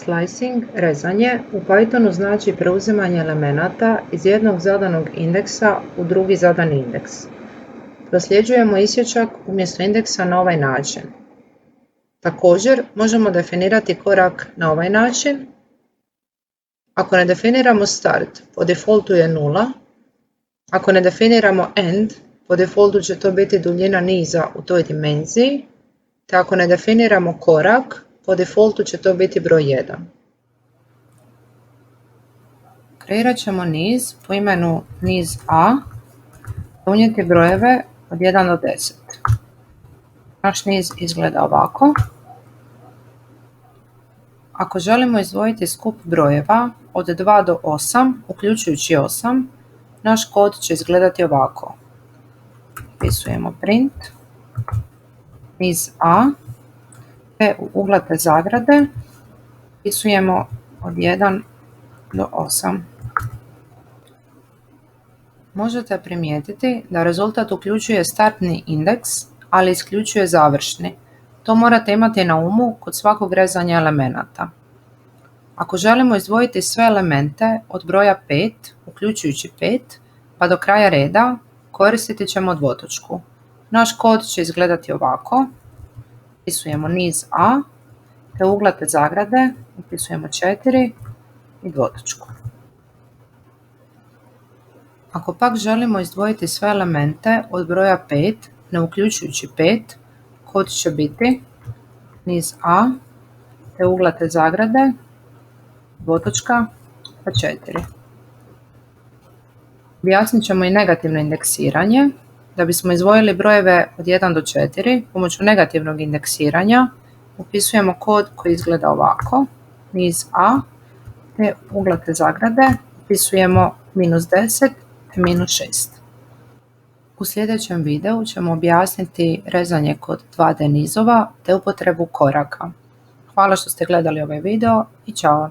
Slicing, rezanje, u Pythonu znači preuzimanje elemenata iz jednog zadanog indeksa u drugi zadani indeks. Prosljeđujemo isječak umjesto indeksa na ovaj način. Također možemo definirati korak na ovaj način. Ako ne definiramo start, po defaultu je 0. Ako ne definiramo end, po defaultu će to biti duljina niza u toj dimenziji. Te ako ne definiramo korak, po defaultu će to biti broj 1. Kreirat ćemo niz po imenu niz A, unijeti brojeve od 1 do 10. Naš niz izgleda ovako. Ako želimo izdvojiti skup brojeva od 2 do 8, uključujući 8, naš kod će izgledati ovako. Upisujemo print niz A, te u uglate zagrade upisujemo od 1 do 8. Možete primijetiti da rezultat uključuje startni indeks, ali isključuje završni. To morate imati na umu kod svakog rezanja elemenata. Ako želimo izdvojiti sve elemente od broja 5, uključujući 5, pa do kraja reda, koristiti ćemo dvotočku. Naš kod će izgledati ovako. Upisujemo niz A, te uglate zagrade upisujemo 4 i dvotočku. Ako pak želimo izdvojiti sve elemente od broja 5, ne uključujući 5, kod će biti niz A, te uglate zagrade, dvotočka, pa 4. Objasnit ćemo i negativno indeksiranje. Da bismo izdvojili brojeve od 1 do 4, pomoću negativnog indeksiranja upisujemo kod koji izgleda ovako, niz A, te uglate zagrade upisujemo -10 te -6. U sljedećem videu ćemo objasniti rezanje kod 2D nizova te upotrebu koraka. Hvala što ste gledali ovaj video i čao!